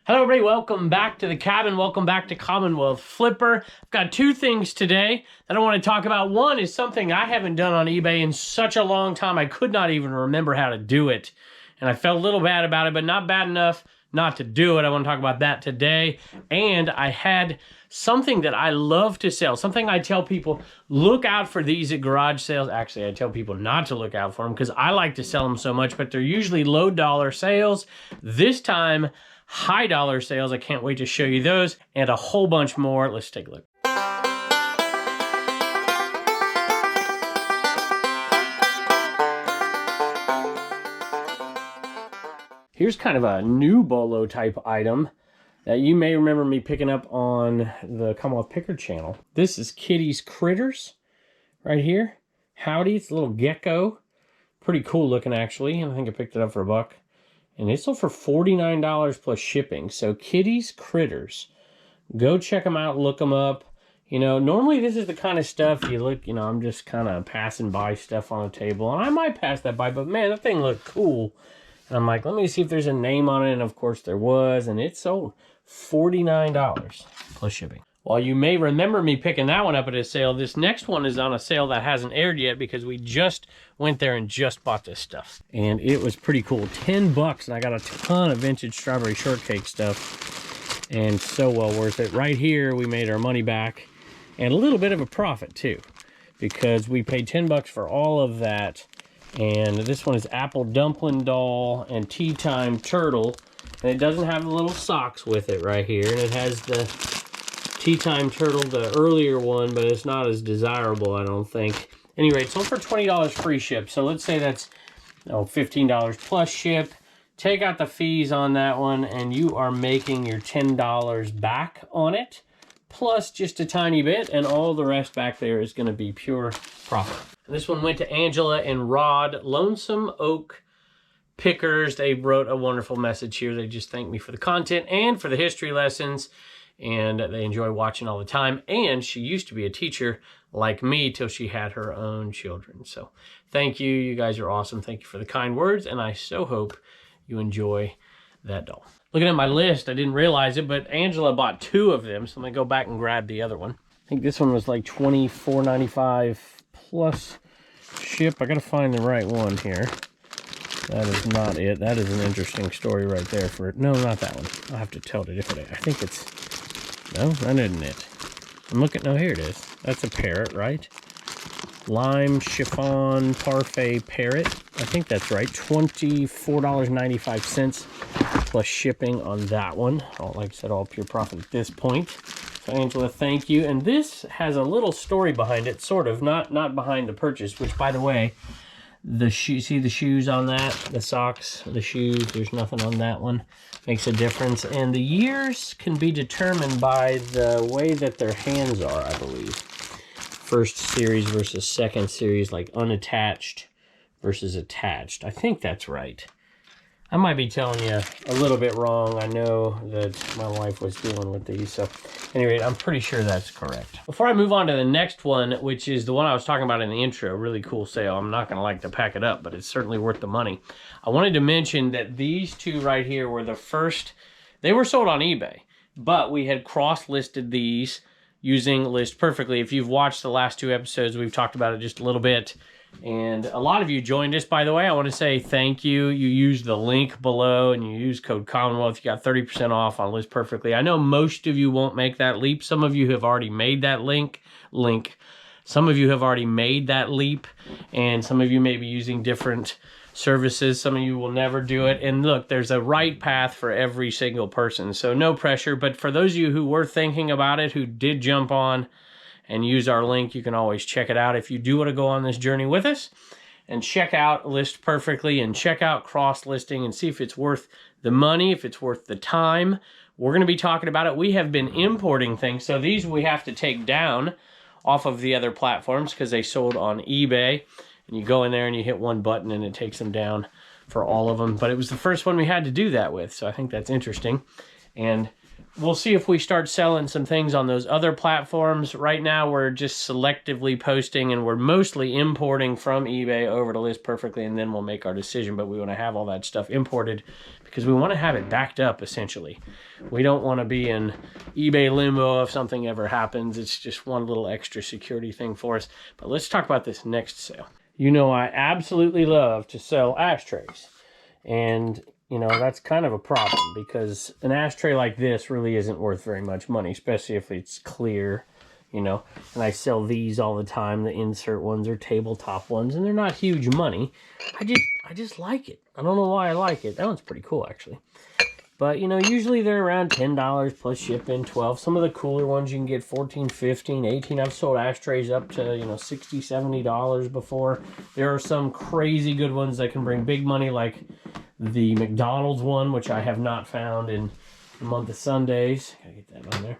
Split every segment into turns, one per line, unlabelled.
Hello everybody, welcome back to the cabin. Welcome back to Commonwealth Flipper. I've got two things today that I want to talk about. One is something I haven't done on eBay in such a long time. I could not even remember how to do it. And I felt a little bad about it, but not bad enough not to do it. I want to talk about that today. And I had something that I love to sell, something I tell people, look out for these at garage sales. Actually, I tell people not to look out for them because I like to sell them so much, but they're usually low dollar sales. This time, high dollar sales. I can't wait to show you those and a whole bunch more. Let's take a look. Here's kind of a new bolo type item that you may remember me picking up on the Commonwealth Picker channel. This is Kitty's Critters right here. Howdy, it's a little gecko. Pretty cool looking actually. I think I picked it up for $1. And it's sold for $49 plus shipping. So Kitty's Critters. Go check them out, look them up. You know, normally this is the kind of stuff you look, you know, I'm just kind of passing by stuff on the table. And I might pass that by, but man, that thing looked cool. And I'm like, let me see if there's a name on it. And of course there was. And it sold $49 plus shipping. While you may remember me picking that one up at a sale, this next one is on a sale that hasn't aired yet because we just went there and just bought this stuff. And it was pretty cool. $10, and I got a ton of vintage strawberry shortcake stuff. And so well worth it. Right here, we made our money back. And a little bit of a profit, too. Because we paid $10 for all of that. And this one is Apple Dumpling Doll and Tea Time Turtle. And it doesn't have the little socks with it right here. And it has the Tea Time Turtle, the earlier one, but it's not as desirable, I don't think. Anyway, it sold for $20 free ship. So let's say that's $15 plus ship. Take out the fees on that one, and you are making your $10 back on it, plus just a tiny bit, and all the rest back there is going to be pure profit. And this one went to Angela and Rod, Lonesome Oak Pickers. They wrote a wonderful message here. They just thanked me for the content and for the history lessons. And they enjoy watching all the time. And she used to be a teacher like me till she had her own children. So thank you. You guys are awesome. Thank you for the kind words. And I so hope you enjoy that doll. Looking at my list, I didn't realize it, but Angela bought 2 of them. So I'm going to go back and grab the other one. I think this one was like $24.95 plus ship. I got to find the right one here. That is not it. That is an interesting story right there for it. No, not that one. I'll have to tell it a different day. I think it's... No, that isn't it. I'm looking... No, here it is. That's a parrot, right? Lime chiffon parfait parrot. I think that's right. $24.95 plus shipping on that one. All, like I said, all pure profit at this point. So, Angela, thank you. And this has a little story behind it, sort of. Not behind the purchase, which, by the way... see the shoes on that, the socks, the shoes, there's nothing on that one. Makes a difference. And the years can be determined by the way that their hands are, I believe. First series versus second series, like unattached versus attached. I think that's right. I might be telling you a little bit wrong. I know that my wife was dealing with these. So anyway, I'm pretty sure that's correct. Before I move on to the next one, which is the one I was talking about in the intro, really cool sale. I'm not going to like to pack it up, but it's certainly worth the money. I wanted to mention that these 2 right here were the first. They were sold on eBay, but we had cross-listed these using List Perfectly. If you've watched the last 2 episodes, we've talked about it just a little bit. And a lot of you joined us, by the way. I want to say thank you. You used the link below and you used code Commonwealth. You got 30% off on List Perfectly. I know most of you won't make that leap. Some of you have already made that link. Some of you have already made that leap. And some of you may be using different services. Some of you will never do it. And look, there's a right path for every single person. So no pressure. But for those of you who were thinking about it, who did jump on and use our link, you can always check it out if you do want to go on this journey with us and check out List Perfectly and check out cross-listing and see if it's worth the money, if it's worth the time. We're going to be talking about it. We have been importing things, so these we have to take down off of the other platforms because they sold on eBay. And you go in there and you hit one button and it takes them down for all of them. But it was the first one we had to do that with, so I think that's interesting. And we'll see if we start selling some things on those other platforms. Right now, we're just selectively posting, and we're mostly importing from eBay over to List Perfectly, and then we'll make our decision. But we want to have all that stuff imported because we want to have it backed up, essentially. We don't want to be in eBay limbo if something ever happens. It's just one little extra security thing for us. But let's talk about this next sale. You know, I absolutely love to sell ashtrays. And, you know, that's kind of a problem because an ashtray like this really isn't worth very much money, especially if it's clear, you know. And I sell these all the time. The insert ones are tabletop ones, and they're not huge money. I just like it. I don't know why I like it. That one's pretty cool, actually. But, you know, usually they're around $10 plus shipping, $12. Some of the cooler ones you can get $14, $15, $18. I've sold ashtrays up to, you know, $60, $70 before. There are some crazy good ones that can bring big money, like the McDonald's one, which I have not found in the month of Sundays. Gotta get that on there.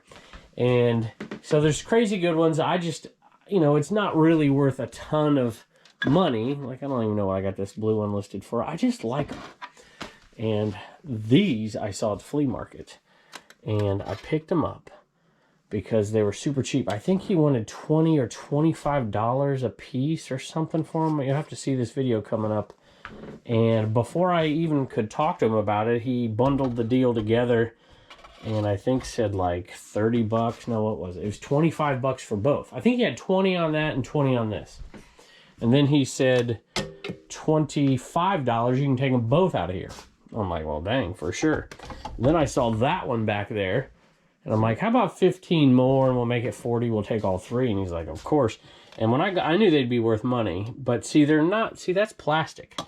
And so there's crazy good ones. I just, you know, it's not really worth a ton of money. Like, I don't even know what I got this blue one listed for. I just like them. And these I saw at the flea market, and I picked them up because they were super cheap. I think he wanted $20 or $25 a piece or something for them. You'll have to see this video coming up. And before I even could talk to him about it, he bundled the deal together, and I think said like 30 bucks. No, what was it? It was 25 bucks for both. I think he had 20 on that and 20 on this. And then he said $25, you can take them both out of here. I'm like, well, dang, for sure. And then I saw that one back there, and I'm like, how about 15 more, and we'll make it 40, we'll take all three. And he's like, of course. And when I knew they'd be worth money, but see, they're not. See, that's plastic.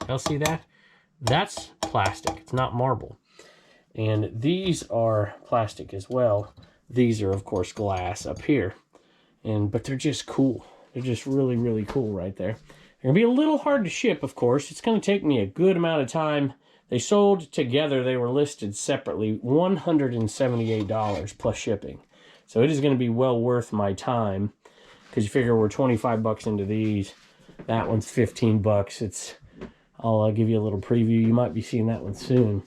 Y'all see that? That's plastic. It's not marble. And these are plastic as well. These are, of course, glass up here. But they're just cool. They're just really, really cool right there. They're going to be a little hard to ship, of course. It's going to take me a good amount of time. They sold together. They were listed separately, $178 plus shipping. So it is going to be well worth my time, because you figure we're 25 bucks into these. That one's 15 bucks. I'll give you a little preview. You might be seeing that one soon.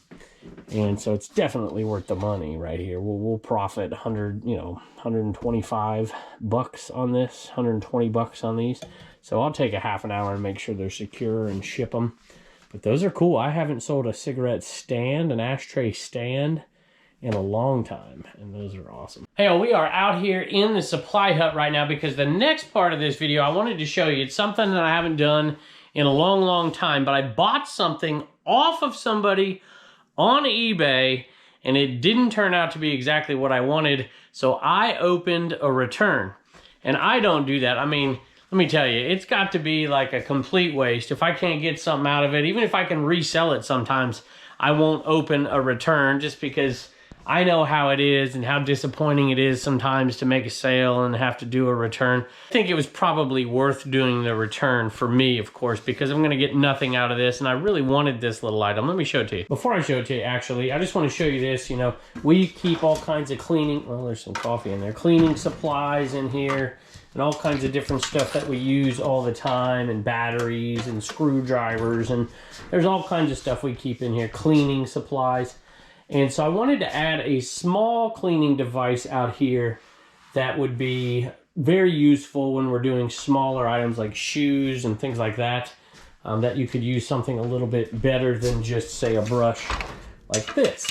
And so it's definitely worth the money right here. We'll profit 125 bucks on this, 120 bucks on these. So I'll take a half an hour and make sure they're secure and ship them. But those are cool. I haven't sold a cigarette stand, an ashtray stand, in a long time, and those are awesome. Hey, we are out here in the Supply Hut right now because the next part of this video I wanted to show you, it's something that I haven't done in a long, long time, but I bought something off of somebody on eBay, and it didn't turn out to be exactly what I wanted, so I opened a return. And I don't do that. I mean, let me tell you, it's got to be like a complete waste. If I can't get something out of it, even if I can resell it sometimes, I won't open a return just because I know how it is and how disappointing it is sometimes to make a sale and have to do a return. I think it was probably worth doing the return for me, of course, because I'm gonna get nothing out of this, and I really wanted this little item. Let me show it to you. Before I show it to you, actually, I just wanna show you this. You know, we keep all kinds of cleaning, well, there's some coffee in there, cleaning supplies in here, and all kinds of different stuff that we use all the time, and batteries and screwdrivers, and there's all kinds of stuff we keep in here, cleaning supplies. And so I wanted to add a small cleaning device out here that would be very useful when we're doing smaller items like shoes and things like that, that you could use something a little bit better than just, say, a brush like this.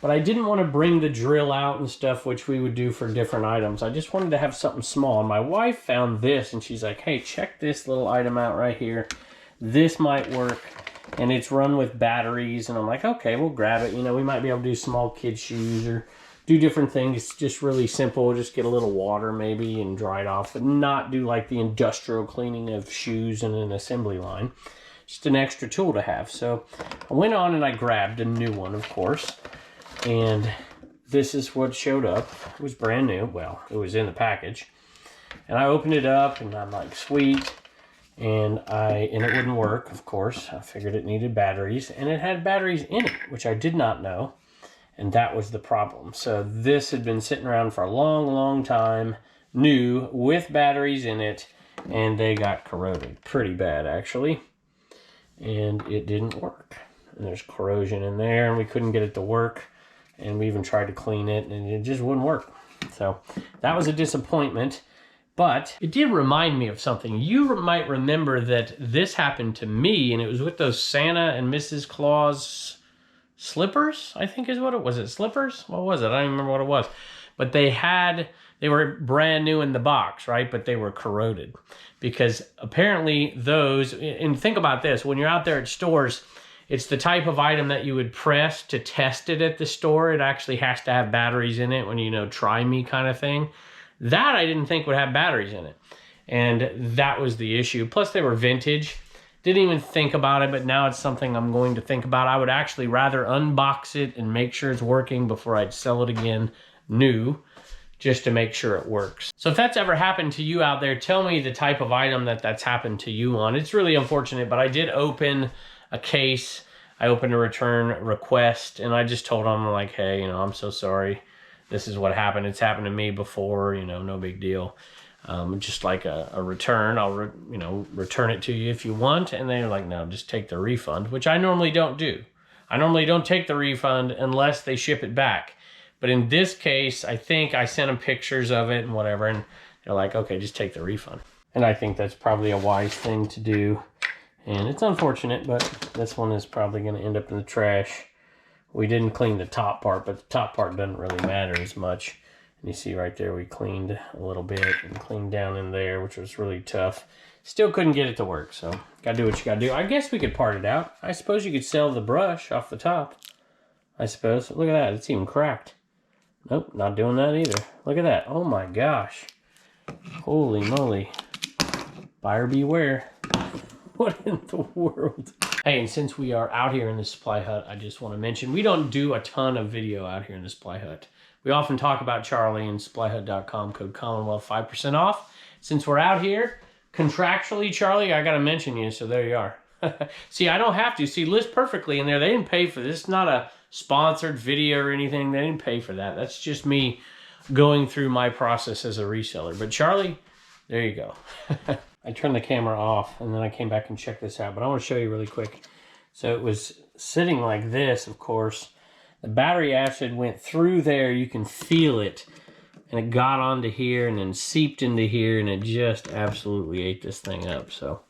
But I didn't want to bring the drill out and stuff, which we would do for different items. I just wanted to have something small. And my wife found this, and she's like, hey, check this little item out right here. This might work. And it's run with batteries, and I'm like, okay, we'll grab it. You know, we might be able to do small kid shoes or do different things. It's just really simple. Just get a little water maybe and dry it off, but not do like the industrial cleaning of shoes in an assembly line. Just an extra tool to have. So I went on and I grabbed a new one, of course, and this is what showed up. It was brand new. Well, it was in the package, and I opened it up, and I'm like, sweet. And it wouldn't work, of course. I figured it needed batteries, and it had batteries in it, which I did not know, and that was the problem. So this had been sitting around for a long, long time, new, with batteries in it, and they got corroded pretty bad, actually, and it didn't work. And there's corrosion in there, and we couldn't get it to work, and we even tried to clean it, and it just wouldn't work. So that was a disappointment. But it did remind me of something. You might remember that this happened to me, and it was with those Santa and Mrs. Claus slippers, I think is what it was. It slippers? What was it? I don't even remember what it was. But they were brand new in the box, right? But they were corroded because apparently those, and think about this, when you're out there at stores, it's the type of item that you would press to test it at the store. It actually has to have batteries in it when, you know, try me kind of thing. That I didn't think would have batteries in it. And that was the issue. Plus they were vintage. Didn't even think about it, but now it's something I'm going to think about. I would actually rather unbox it and make sure it's working before I'd sell it again new, just to make sure it works. So if that's ever happened to you out there, tell me the type of item that's happened to you on. It's really unfortunate, but I did open a case. I opened a return request and I just told them, like, hey, you know, I'm so sorry. This is what happened. It's happened to me before, you know, no big deal. Just like a return, I'll return it to you if you want. And they're like, no, just take the refund, which I normally don't do. I normally don't take the refund unless they ship it back. But in this case, I think I sent them pictures of it and whatever, and they're like, okay, just take the refund. And I think that's probably a wise thing to do. And it's unfortunate, but this one is probably going to end up in the trash. We didn't clean the top part, but the top part doesn't really matter as much. And you see right there, we cleaned a little bit and cleaned down in there, which was really tough. Still couldn't get it to work, so gotta do what you gotta do. I guess we could part it out. I suppose you could sell the brush off the top. I suppose. Look at that, it's even cracked. Nope, not doing that either. Look at that. Oh my gosh. Holy moly. Buyer beware. What in the world? Hey, and since we are out here in the Supply Hut, I just want to mention, we don't do a ton of video out here in the Supply Hut. We often talk about Charlie and SupplyHut.com, code Commonwealth, 5% off. Since we're out here, contractually, Charlie, I got to mention you, so there you are. See, I don't have to. See, list perfectly in there. They didn't pay for this. It's not a sponsored video or anything. They didn't pay for that. That's just me going through my process as a reseller. But Charlie, there you go. I turned the camera off, and then I came back and checked this out. But I want to show you really quick. So it was sitting like this, of course. The battery acid went through there. You can feel it. And it got onto here and then seeped into here, and it just absolutely ate this thing up. So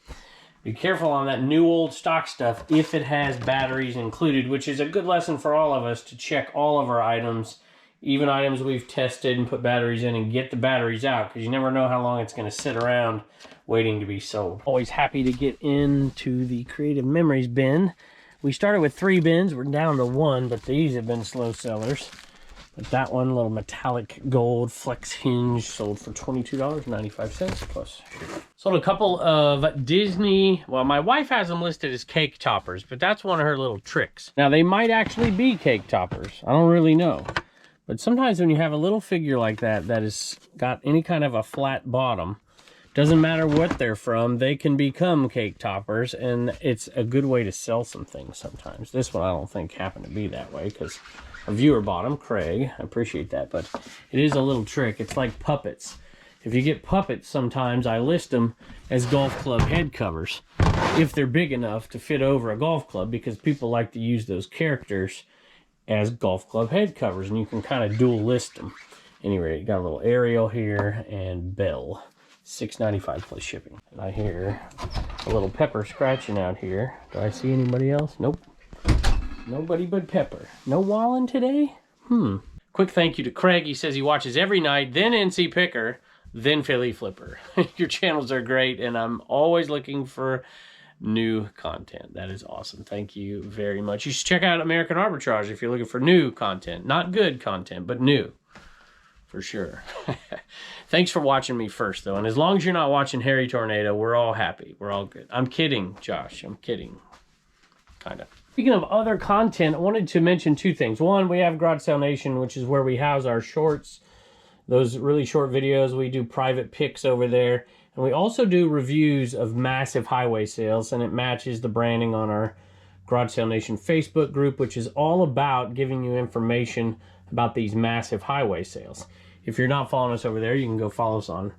be careful on that new old stock stuff if it has batteries included, which is a good lesson for all of us to check all of our items, even items we've tested and put batteries in, and get the batteries out, because you never know how long it's going to sit around waiting to be sold. Always happy to get into the Creative Memories bin. We started with 3 bins. We're down to 1, but these have been slow sellers. But that one, little metallic gold flex hinge, sold for $22.95 plus shipping. Sold a couple of Disney, well, my wife has them listed as cake toppers, but that's one of her little tricks. Now, they might actually be cake toppers. I don't really know. But sometimes when you have a little figure like that, that has got any kind of a flat bottom, doesn't matter what they're from, they can become cake toppers, and it's a good way to sell some things sometimes. This one I don't think happened to be that way, because a viewer bought them, Craig. I appreciate that, but it is a little trick. It's like puppets. If you get puppets, sometimes I list them as golf club head covers, if they're big enough to fit over a golf club, because people like to use those characters as golf club head covers, and you can kind of dual list them. Anyway, you got a little Ariel here and Bell. $6.95 plus shipping. And I hear a little Pepper scratching out here. Do I see anybody else? Nope. Nobody but Pepper. No Wallen today? Quick thank you to Craig. He says he watches every night, then NC Picker, then Philly Flipper. Your channels are great, and I'm always looking for new content. That is awesome. Thank you very much. You should check out American Arbitrage if you're looking for new content. Not good content, but new. For sure. Thanks for watching me first, though. And as long as you're not watching Harry Tornado, we're all happy. We're all good. I'm kidding, Josh. I'm kidding. Kind of. Speaking of other content, I wanted to mention 2 things. One, we have Garage Sale Nation, which is where we house our shorts. Those really short videos. We do private picks over there. And we also do reviews of massive highway sales, and it matches the branding on our Garage Sale Nation Facebook group, which is all about giving you information about these massive highway sales. If you're not following us over there, you can go follow us on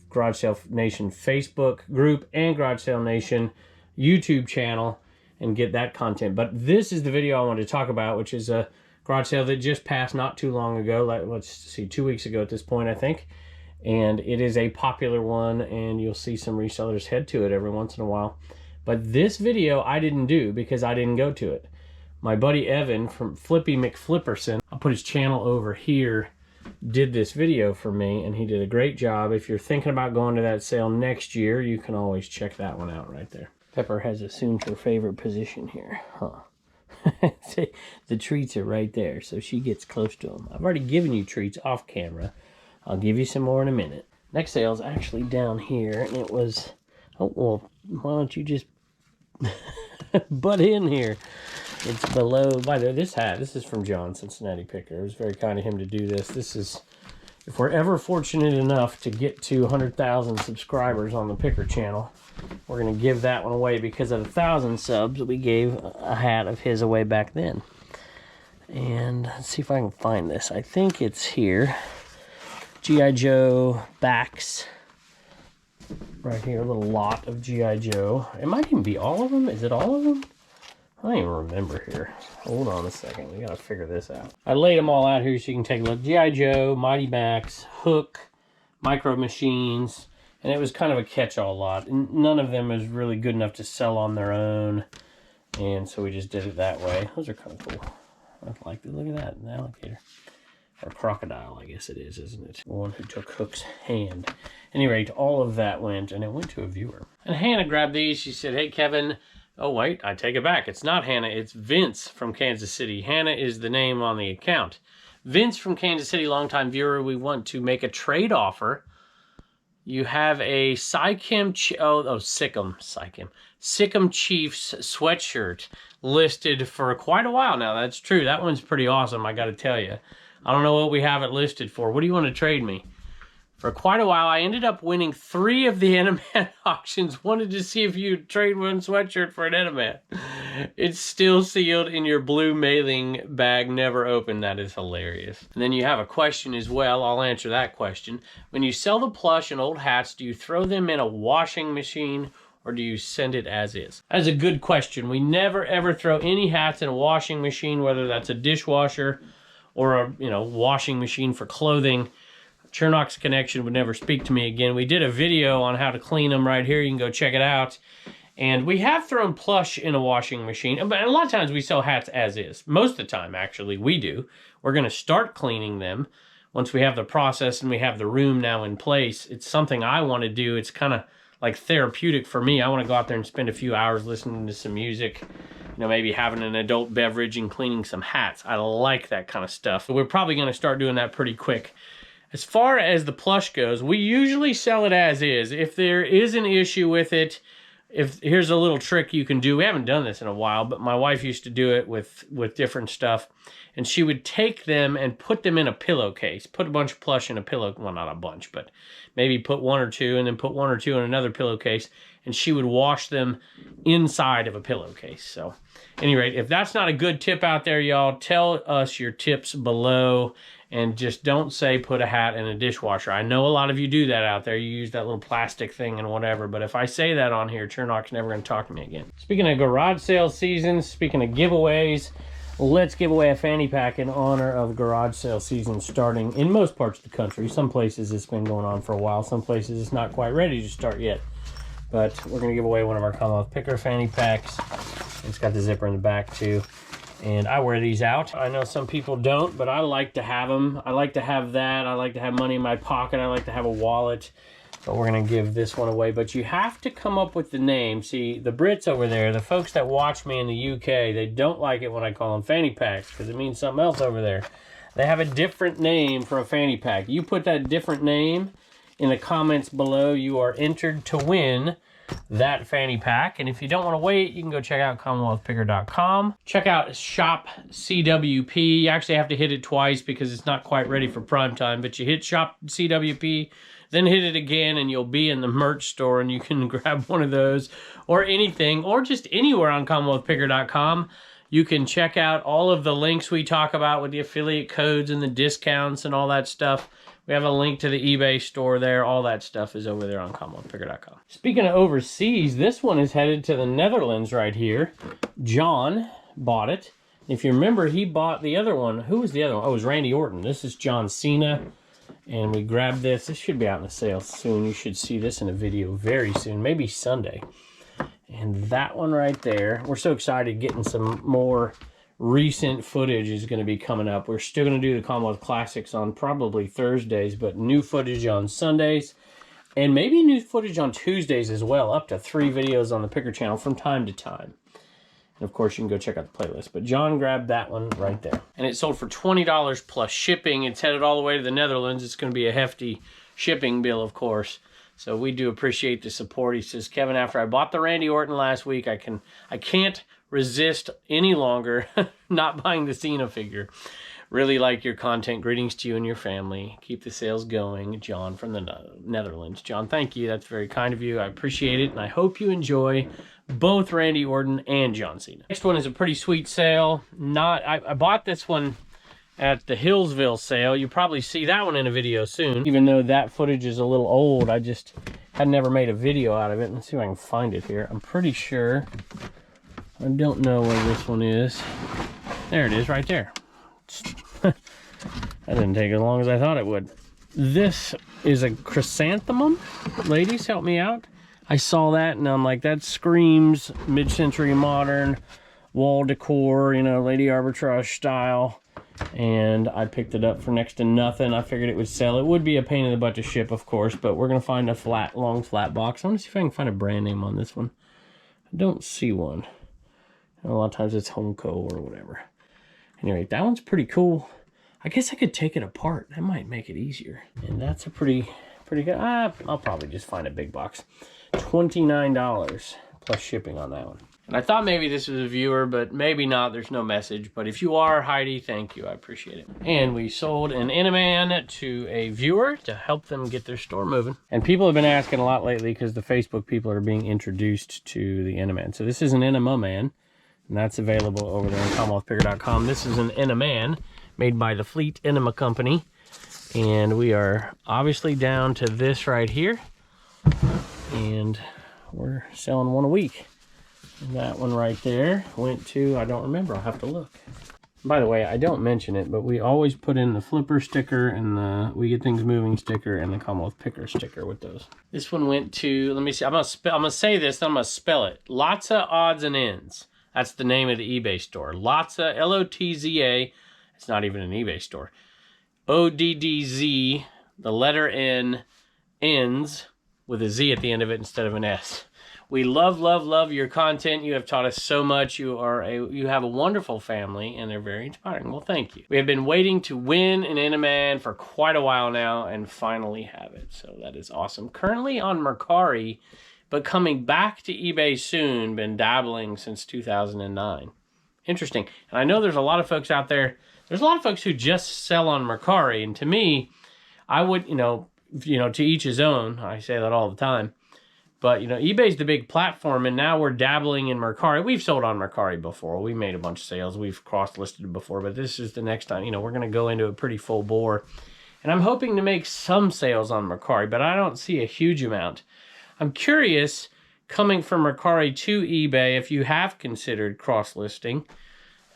Garage Sale Nation Facebook group and Garage Sale Nation YouTube channel and get that content. But this is the video I wanted to talk about, which is a garage sale that just passed not too long ago. Like, let's see, 2 weeks ago at this point, I think. And it is a popular one, and you'll see some resellers head to it every once in a while. But this video I didn't do because I didn't go to it. My buddy Evan from Flippy McFlipperson, I'll put his channel over here, did this video for me, and he did a great job. If you're thinking about going to that sale next year, you can always check that one out right there. Pepper has assumed her favorite position here, huh? The treats are right there, so she gets close to them. I've already given you treats off camera. I'll give you some more in a minute. Next sale is actually down here, and it was, oh, well, why don't you just butt in here? It's below, by the way, this hat, this is from John, Cincinnati Picker. It was very kind of him to do this. This is, if we're ever fortunate enough to get to 100,000 subscribers on the Picker channel, we're going to give that one away because of 1,000 subs. We gave a hat of his away back then. And let's see if I can find this. I think it's here. G.I. Joe backs. Right here, a little lot of G.I. Joe. It might even be all of them. Is it all of them? I don't even remember here. Hold on a second. We got to figure this out. I laid them all out here so you can take a look. G.I. Joe, Mighty Max, Hook, Micro Machines. And it was kind of a catch-all lot. None of them is really good enough to sell on their own. And so we just did it that way. Those are kind of cool. I like it. Look at that. An alligator. Or crocodile, I guess it is, isn't it? The one who took Hook's hand. At any rate, all of that went, and it went to a viewer. And Hannah grabbed these. She said, hey, Kevin. Oh, wait, I take it back. It's not Hannah. It's Vince from Kansas City. Hannah is the name on the account. Vince from Kansas City, longtime viewer. We want to make a trade offer. You have a Sikkim Chiefs sweatshirt listed for quite a while now. That's true. That one's pretty awesome, I got to tell you. I don't know what we have it listed for. What do you want to trade me? For quite a while, I ended up winning 3 of the Enaman auctions. Wanted to see if you'd trade one sweatshirt for an Enaman. It's still sealed in your blue mailing bag, never opened. That is hilarious. And then you have a question as well. I'll answer that question. When you sell the plush and old hats, do you throw them in a washing machine or do you send it as is? That's a good question. We never ever throw any hats in a washing machine, whether that's a dishwasher or a washing machine for clothing. Chernock's Connection would never speak to me again. We did a video on how to clean them right here. You can go check it out. And we have thrown plush in a washing machine. But a lot of times we sell hats as is. Most of the time, actually, we do. We're going to start cleaning them once we have the process and we have the room now in place. It's something I want to do. It's kind of like therapeutic for me. I want to go out there and spend a few hours listening to some music. Maybe having an adult beverage and cleaning some hats. I like that kind of stuff. We're probably going to start doing that pretty quick. As far as the plush goes, we usually sell it as is. If there is an issue with it, here's a little trick you can do. We haven't done this in a while, but my wife used to do it with different stuff. And she would take them and put them in a pillowcase. Put a bunch of plush in a pillow. Well, not a bunch, but maybe put 1 or 2 and then put 1 or 2 in another pillowcase. And she would wash them inside of a pillowcase. So, at any rate, if that's not a good tip out there, y'all, tell us your tips below. And just don't say put a hat in a dishwasher. I know a lot of you do that out there. You use that little plastic thing and whatever. But if I say that on here, Chernock's never going to talk to me again. Speaking of garage sale season, speaking of giveaways, let's give away a fanny pack in honor of garage sale season starting in most parts of the country. Some places it's been going on for a while. Some places it's not quite ready to start yet. But we're going to give away one of our Commonwealth Picker fanny packs. It's got the zipper in the back too. And I wear these out. I know some people don't, but I like to have them. I like to have that. I like to have money in my pocket. I like to have a wallet. But we're going to give this one away. But you have to come up with the name. See, the Brits over there, the folks that watch me in the UK, they don't like it when I call them fanny packs because it means something else over there. They have a different name for a fanny pack. You put that different name in the comments below. You are entered to win that fanny pack. And if you don't want to wait, you can go check out CommonwealthPicker.com. Check out Shop CWP. You actually have to hit it twice because it's not quite ready for prime time, but you hit Shop CWP, then hit it again, and you'll be in the merch store, and you can grab one of those or anything, or just anywhere on CommonwealthPicker.com. You can check out all of the links we talk about with the affiliate codes and the discounts and all that stuff. We have a link to the eBay store there. All that stuff is over there on CommonwealthPicker.com. Speaking of overseas, this one is headed to the Netherlands right here. John bought it. If you remember, he bought the other one. Who was the other one? Oh, it was Randy Orton. This is John Cena. And we grabbed this. This should be out in the sale soon. You should see this in a video very soon, maybe Sunday. And that one right there. We're so excited getting some more recent footage is going to be coming up. We're still going to do the Commonwealth Classics on probably Thursdays, but new footage on Sundays, and maybe new footage on Tuesdays as well, up to 3 videos on the Picker channel from time to time. And of course, you can go check out the playlist. But John grabbed that one right there. And it sold for $20 plus shipping. It's headed all the way to the Netherlands. It's going to be a hefty shipping bill, of course. So we do appreciate the support. He says, Kevin, after I bought the Randy Orton last week, I can't resist any longer not buying the Cena figure. Really like your content. Greetings to you and your family. Keep the sales going. John from the Netherlands. John, thank you. That's very kind of you. I appreciate it. And I hope you enjoy both Randy Orton and John Cena. Next one is a pretty sweet sale. I bought this one at the Hillsville sale. You'll probably see that one in a video soon. Even though that footage is a little old, I just had never made a video out of it. Let's see if I can find it here. I'm pretty sure. I don't know where this one is. There it is, right there. That didn't take as long as I thought it would. This is a chrysanthemum. Ladies, help me out. I saw that and I'm like, that screams mid-century modern wall decor, you know, Lady Arbitrage style. And I picked it up for next to nothing. I figured it would sell. It would be a pain in the butt to ship, of course, but we're going to find a long flat box. I want to see if I can find a brand name on this one. I don't see one. A lot of times it's Homeco or whatever. Anyway, that one's pretty cool. I guess I could take it apart. That might make it easier. And that's a pretty good. I'll probably just find a big box. $29 plus shipping on that one. And I thought maybe this was a viewer, but maybe not. There's no message. But if you are, Heidi, thank you. I appreciate it. And we sold an Enaman to a viewer to help them get their store moving. And people have been asking a lot lately because the Facebook people are being introduced to the Enaman. So this is an Enema Man, and that's available over there on CommonwealthPicker.com. This is an Enaman made by the Fleet Enema Company. And we are obviously down to this right here. And we're selling one a week. And that one right there went to, I don't remember, I'll have to look. By the way, I don't mention it, but we always put in the flipper sticker and the We Get Things Moving sticker and the Commonwealth Picker sticker with those. This one went to, let me see, I'm gonna say this, then I'm gonna spell it. Lotza Odds and Ends. That's the name of the eBay store. Lotza, L-O-T-Z-A. It's not even an eBay store. O-D-D-Z, the letter N, ends with a Z at the end of it instead of an S. We love, love, love your content. You have taught us so much. You have a wonderful family, and they're very inspiring. Well, thank you. We have been waiting to win an Enaman for quite a while now, and finally have it. So that is awesome. Currently on Mercari, but coming back to eBay soon. Been dabbling since 2009. Interesting. And I know there's a lot of folks out there. There's a lot of folks who just sell on Mercari, and to me, I would, you know, to each his own. I say that all the time. But, you know, eBay's the big platform, and now we're dabbling in Mercari. We've sold on Mercari before. We made a bunch of sales. We've cross-listed before, but this is the next time. You know, we're going to go into a pretty full bore. And I'm hoping to make some sales on Mercari, but I don't see a huge amount. I'm curious, coming from Mercari to eBay, if you have considered cross-listing,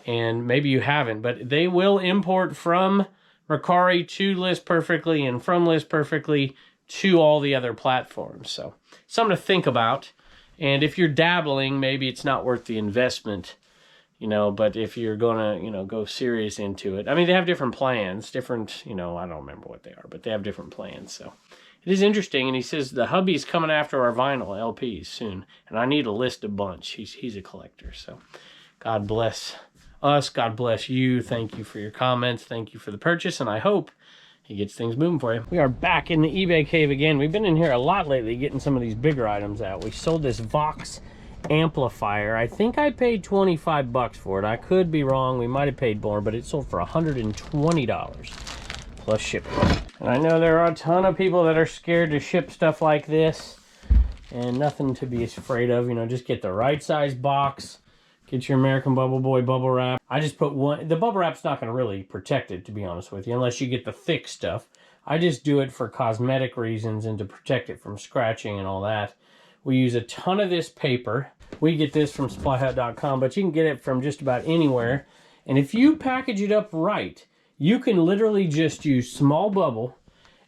and maybe you haven't, but they will import from Mercari to List Perfectly and from List Perfectly to all the other platforms. So something to think about. And if you're dabbling, maybe it's not worth the investment, you know, but if you're going to, you know, go serious into it. I mean, they have different plans, different, you know, I don't remember what they are, but they have different plans. So it is interesting. And he says the hubby's coming after our vinyl LPs soon, and I need to list a bunch. He's a collector. So God bless us. God bless you. Thank you for your comments. Thank you for the purchase. And I hope he gets things moving for you. We are back in the eBay cave again. We've been in here a lot lately getting some of these bigger items out. We sold this Vox amplifier. I think I paid 25 bucks for it. I could be wrong. We might have paid more, but it sold for $120 plus shipping. And I know there are a ton of people that are scared to ship stuff like this, and nothing to be afraid of. You know, just get the right size box. Get your American Bubble Boy bubble wrap. I just put one. The bubble wrap's not going to really protect it, to be honest with you, unless you get the thick stuff. I just do it for cosmetic reasons and to protect it from scratching and all that. We use a ton of this paper. We get this from SupplyHut.com, but you can get it from just about anywhere. And if you package it up right, you can literally just use small bubble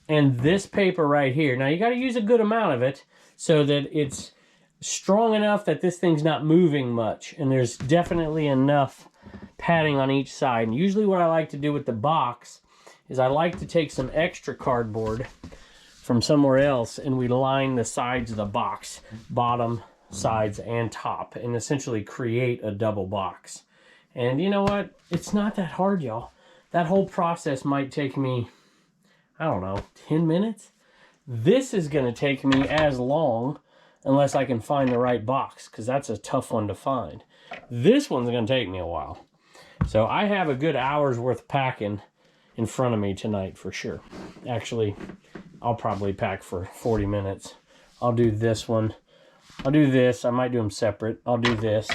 and this paper right here. Now, you got to use a good amount of it so that it's strong enough that this thing's not moving much, and there's definitely enough padding on each side. And usually what I like to do with the box is I like to take some extra cardboard from somewhere else and we line the sides of the box, bottom, sides, and top, and essentially create a double box. And you know what? It's not that hard, y'all. That whole process might take me, I don't know, 10 minutes? This is going to take me as long unless I can find the right box, because that's a tough one to find. This one's going to take me a while. So I have a good hour's worth of packing in front of me tonight for sure. Actually, I'll probably pack for 40 minutes. I'll do this one. I'll do this. I might do them separate. I'll do this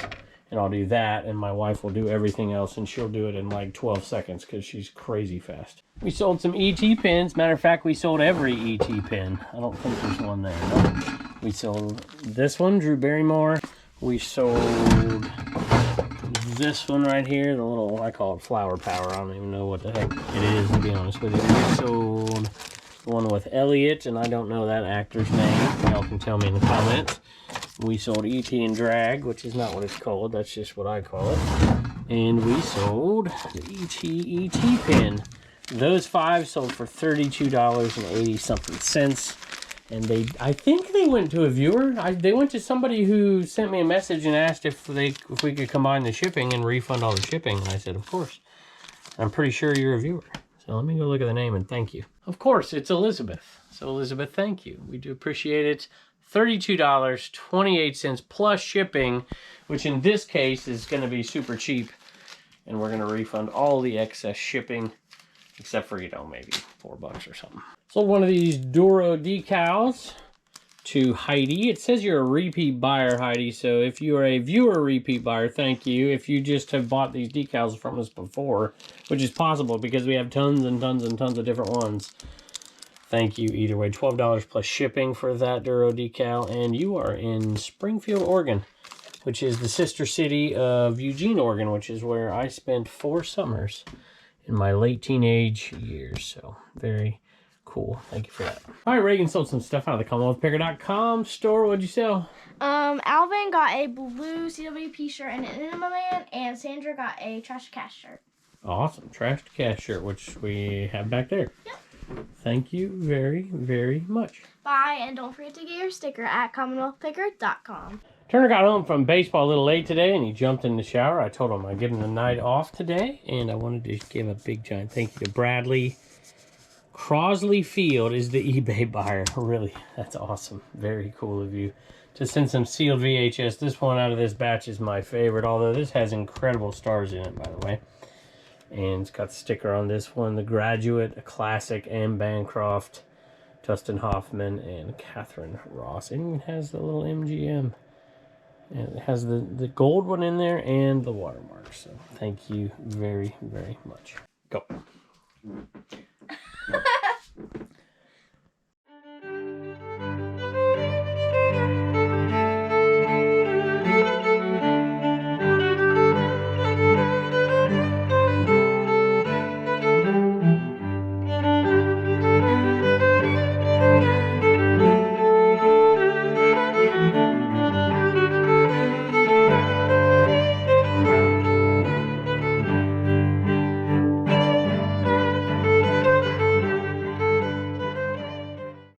and I'll do that, and my wife will do everything else, and she'll do it in like 12 seconds because she's crazy fast. We sold some ET pins. Matter of fact, we sold every ET pin. I don't think there's one there. No. We sold this one, Drew Barrymore. We sold this one right here, the little, I call it Flower Power. I don't even know what the heck it is, to be honest with you. We sold the one with Elliot, and I don't know that actor's name. Y'all can tell me in the comments. We sold ET and Drag, which is not what it's called. That's just what I call it. And we sold the ET pin. Those 5 sold for $32.80 something. And I think they went to a viewer. They went to somebody who sent me a message and asked if we could combine the shipping and refund all the shipping. And I said, of course. I'm pretty sure you're a viewer. So let me go look at the name and thank you. Of course, it's Elizabeth. So Elizabeth, thank you. We do appreciate it. $32.28 plus shipping, which in this case is going to be super cheap. And we're going to refund all the excess shipping, except for, you know, maybe $4 or something. Sold one of these Duro decals to Heidi. It says you're a repeat buyer, Heidi. So if you are a viewer repeat buyer, thank you. If you just have bought these decals from us before, which is possible because we have tons and tons and tons of different ones, thank you either way. $12 plus shipping for that Duro decal. And you are in Springfield, Oregon, which is the sister city of Eugene, Oregon, which is where I spent 4 summers in my late teenage years. So very cool. Thank you for that. All right, Reagan sold some stuff out of the CommonwealthPicker.com store. What'd you sell?
Alvin got a blue CWP shirt and an Enema Man, and Sandra got a Trash to Cash shirt.
Awesome. Trash to Cash shirt, which we have back there.
Yep.
Thank you very, very much.
Bye, and don't forget to get your sticker at CommonwealthPicker.com.
Turner got home from baseball a little late today, and he jumped in the shower. I told him I'd give him the night off today, and I wanted to give a big giant thank you to Bradley. Crosley Field is the eBay buyer. Really, that's awesome. Very cool of you to send some sealed VHS. This one out of this batch is my favorite, although this has incredible stars in it, by the way. And it's got the sticker on this one, The Graduate, a classic, and Bancroft, Dustin Hoffman, and Catherine Ross. It even has the little MGM. And it has the gold one in there and the watermark. So thank you very, very much. Go.